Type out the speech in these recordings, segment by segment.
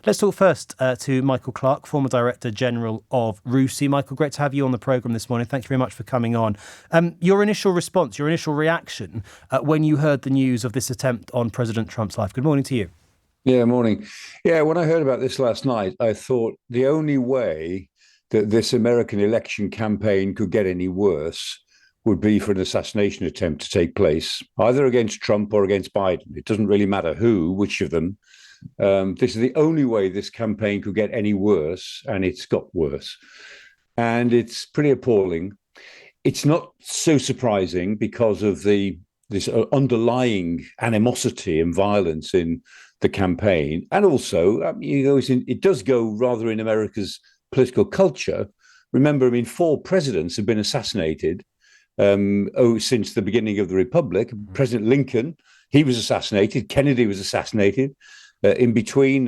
Let's talk first to Michael Clarke, former Director General of RUSI. Michael, great to have you on the programme this morning. Thank you very much for coming on. Your initial response, your initial reaction when you heard the news of this attempt on President Trump's life. Good morning to you. Yeah, morning. Yeah, when I heard about this last night, I thought the only way that this American election campaign could get any worse would be for an assassination attempt to take place, either against Trump or against Biden. It doesn't really matter which of them. This is the only way this campaign could get any worse, and it's got worse. And it's pretty appalling. It's not so surprising because of this underlying animosity and violence in the campaign. And also, it does go rather in America's political culture. Remember, 4 presidents have been assassinated since the beginning of the Republic. President Lincoln, he was assassinated. Kennedy was assassinated. In between,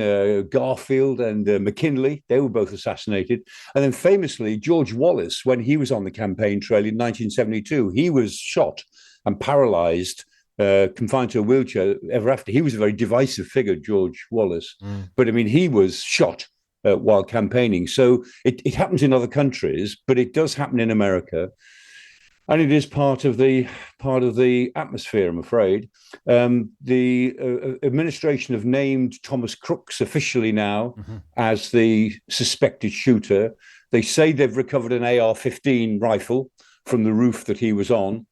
Garfield and McKinley, they were both assassinated. And then famously, George Wallace, when he was on the campaign trail in 1972, he was shot and paralyzed, confined to a wheelchair ever after. He was a very divisive figure, George Wallace. But he was shot while campaigning. So it happens in other countries, but it does happen in America. And it is part of the atmosphere, I'm afraid. The administration have named Thomas Crooks officially now as the suspected shooter. They say they've recovered an AR-15 rifle from the roof that he was on.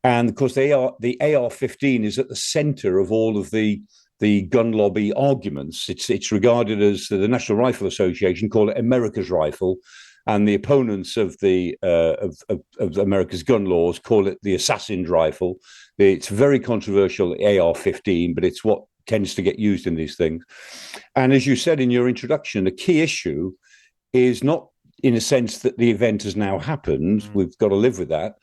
And of course, the AR-15 is at the center of all of the gun lobby arguments. It's regarded as the National Rifle Association call it America's rifle, and the opponents of of America's gun laws call it the assassin's rifle. It's very controversial, AR-15, but it's what tends to get used in these things. And as you said in your introduction, the key issue is not in a sense that the event has now happened. We've got to live with that.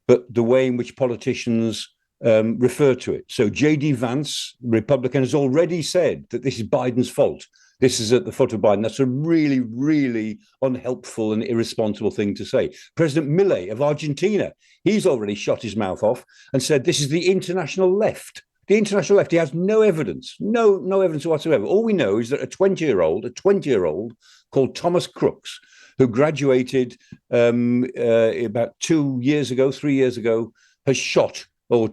But the way in which politicians refer to it. So J.D. Vance, Republican, has already said that this is Biden's fault. This is at the foot of Biden. That's a really, really unhelpful and irresponsible thing to say. President Milei of Argentina, he's already shot his mouth off and said this is the international left. The international left, he has no evidence, no evidence whatsoever. All we know is that a 20-year-old called Thomas Crooks, who graduated about 3 years ago, has shot or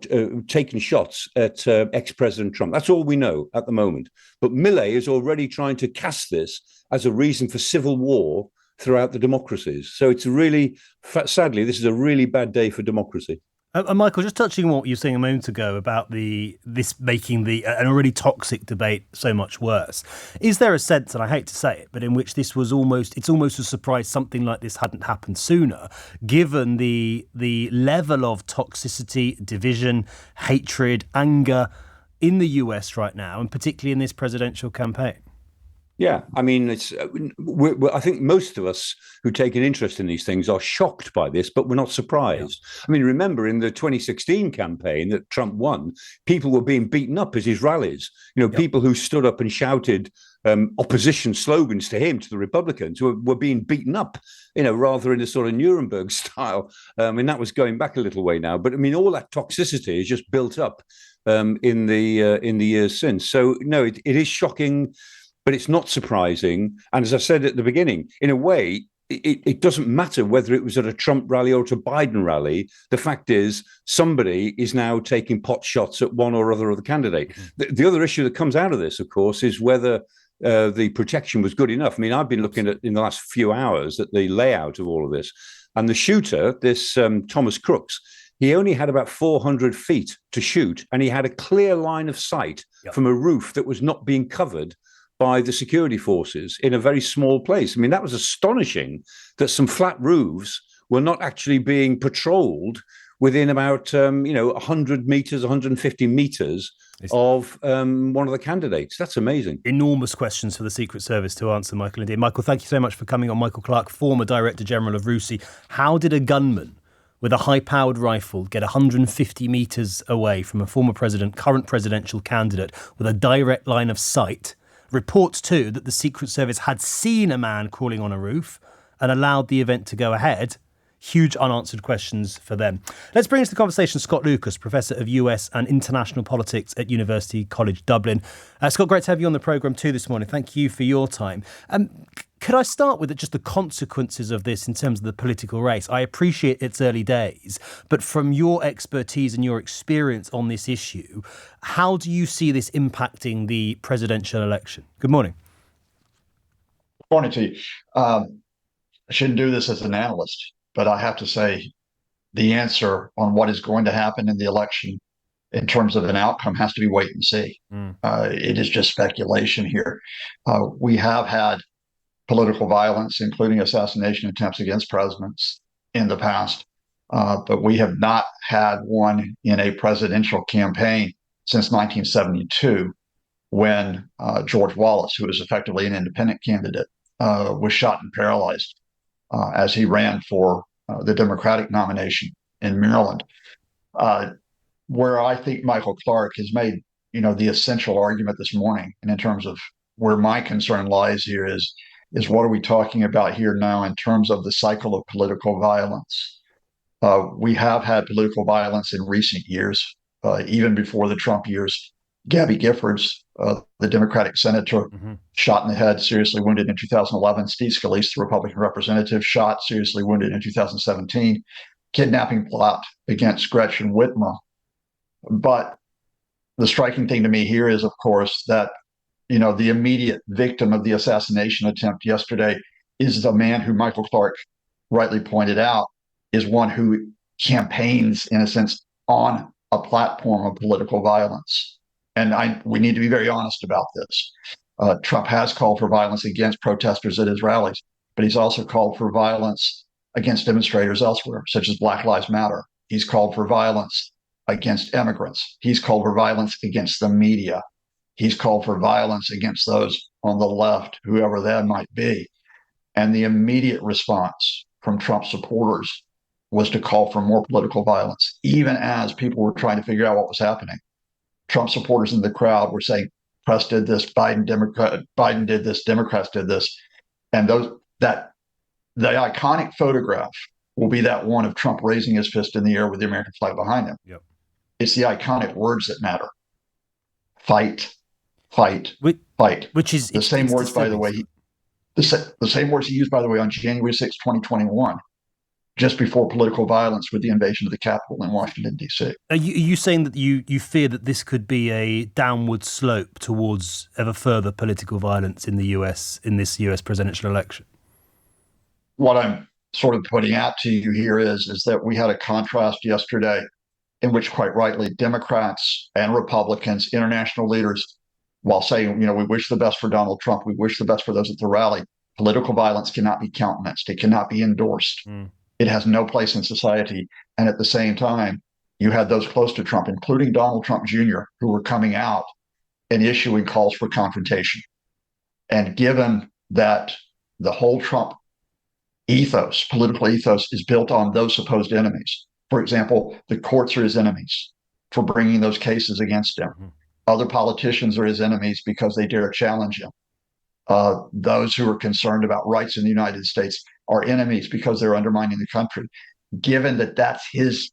taken shots at ex-President Trump. That's all we know at the moment. But Milei is already trying to cast this as a reason for civil war throughout the democracies. So it's sadly, this is a really bad day for democracy. And Michael, just touching on what you were saying a moment ago about this making an already toxic debate so much worse, is there a sense, and I hate to say it, but in which it's almost a surprise something like this hadn't happened sooner, given the level of toxicity, division, hatred, anger in the US right now, and particularly in this presidential campaign? Yeah, I think most of us who take an interest in these things are shocked by this, but we're not surprised. Yeah. Remember in the 2016 campaign that Trump won, people were being beaten up at his rallies. People who stood up and shouted opposition slogans to him, to the Republicans, were being beaten up, rather in a sort of Nuremberg style. That was going back a little way now. But all that toxicity is just built up in the years since. So no, it is shocking. But it's not surprising. And as I said at the beginning, in a way, it doesn't matter whether it was at a Trump rally or at a Biden rally. The fact is, somebody is now taking pot shots at one or other of the candidate. The other issue that comes out of this, of course, is whether the protection was good enough. I've been looking at in the last few hours at the layout of all of this. And the shooter, this Thomas Crooks, he only had about 400 feet to shoot, and he had a clear line of sight from a roof that was not being covered by the security forces in a very small place. That was astonishing that some flat roofs were not actually being patrolled within about 100 meters, 150 meters of one of the candidates. That's amazing. Enormous questions for the Secret Service to answer, Michael. Indeed. Michael, thank you so much for coming on. Michael Clarke, former Director General of RUSI. How did a gunman with a high-powered rifle get 150 meters away from a former president, current presidential candidate, with a direct line of sight? Reports, too, that the Secret Service had seen a man crawling on a roof and allowed the event to go ahead. huge unanswered questions for them. Let's bring into the conversation Scott Lucas, Professor of US and International Politics at University College Dublin. Scott, great to have you on the programme too this morning. Thank you for your time. Could I start with just the consequences of this in terms of the political race? I appreciate it's early days, but from your expertise and your experience on this issue, how do you see this impacting the presidential election? Good morning. Good morning to you. I shouldn't do this as an analyst, but I have to say the answer on what is going to happen in the election in terms of an outcome has to be wait and see. It is just speculation here. We have had political violence, including assassination attempts against presidents in the past. But we have not had one in a presidential campaign since 1972, when George Wallace, who was effectively an independent candidate, was shot and paralyzed as he ran for the Democratic nomination in Maryland. Where I think Michael Clarke has made, the essential argument this morning, and in terms of where my concern lies here is what are we talking about here now in terms of the cycle of political violence? We have had political violence in recent years, even before the Trump years. Gabby Giffords, the Democratic senator, shot in the head, seriously wounded in 2011. Steve Scalise, the Republican representative, shot, seriously wounded in 2017. Kidnapping plot against Gretchen Whitmer. But the striking thing to me here is, of course, that the immediate victim of the assassination attempt yesterday is the man who Michael Clarke rightly pointed out is one who campaigns, in a sense, on a platform of political violence. And we need to be very honest about this. Trump has called for violence against protesters at his rallies, but he's also called for violence against demonstrators elsewhere, such as Black Lives Matter. He's called for violence against immigrants. He's called for violence against the media. He's called for violence against those on the left, whoever that might be. And the immediate response from Trump supporters was to call for more political violence, even as people were trying to figure out what was happening. Trump supporters in the crowd were saying, Press did this, Biden did this, Democrats did this. And the iconic photograph will be that one of Trump raising his fist in the air with the American flag behind him. Yep. It's the iconic words that matter. Fight, fight, fight. Which is the same words, by the way. The same words he used, by the way, on January 6, 2021, just before political violence with the invasion of the Capitol in Washington, D.C. Are you saying that you fear that this could be a downward slope towards ever further political violence in the US, in this US presidential election? What I'm sort of putting out to you here is that we had a contrast yesterday in which, quite rightly, Democrats and Republicans, international leaders, while saying, we wish the best for Donald Trump, we wish the best for those at the rally, political violence cannot be countenanced. It cannot be endorsed. It has no place in society. And at the same time, you had those close to Trump, including Donald Trump Jr., who were coming out and issuing calls for confrontation. And given that the whole Trump ethos, political ethos, is built on those supposed enemies. For example, the courts are his enemies for bringing those cases against him. Other politicians are his enemies because they dare challenge him. Those who are concerned about rights in the United States are enemies because they're undermining the country. Given that that's his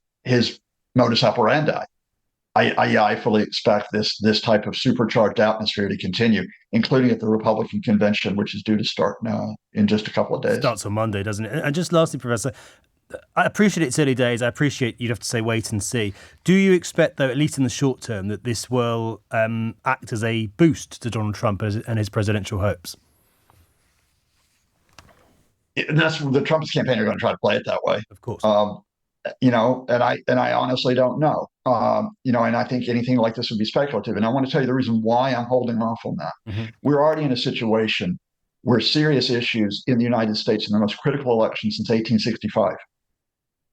modus operandi, I fully expect this type of supercharged atmosphere to continue, including at the Republican convention, which is due to start now in just a couple of days. It starts on Monday, doesn't it? And just lastly, Professor, I appreciate it's early days. I appreciate you'd have to say wait and see. Do you expect, though, at least in the short term, that this will act as a boost to Donald Trump and his presidential hopes? That's the Trump's campaign are going to try to play it that way. Of course. And I honestly don't know. And I think anything like this would be speculative. And I want to tell you the reason why I'm holding off on that. We're already in a situation where serious issues in the United States in the most critical election since 1865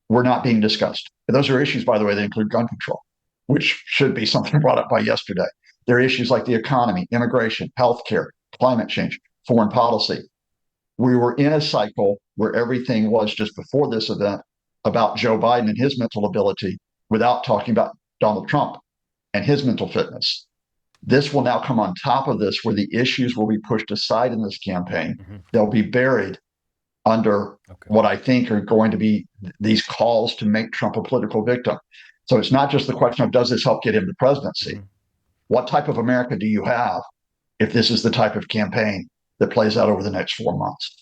were not being discussed. And those are issues, by the way, that include gun control, which should be something brought up by yesterday. There are issues like the economy, immigration, healthcare, climate change, foreign policy. We were in a cycle where everything was just before this event about Joe Biden and his mental ability without talking about Donald Trump and his mental fitness. This will now come on top of this, where the issues will be pushed aside in this campaign. They'll be buried. under Okay. what I think are going to be these calls to make Trump a political victim. So it's not just the question of does this help get him the presidency? Mhm. What type of America do you have if this is the type of campaign that plays out over the next 4 months?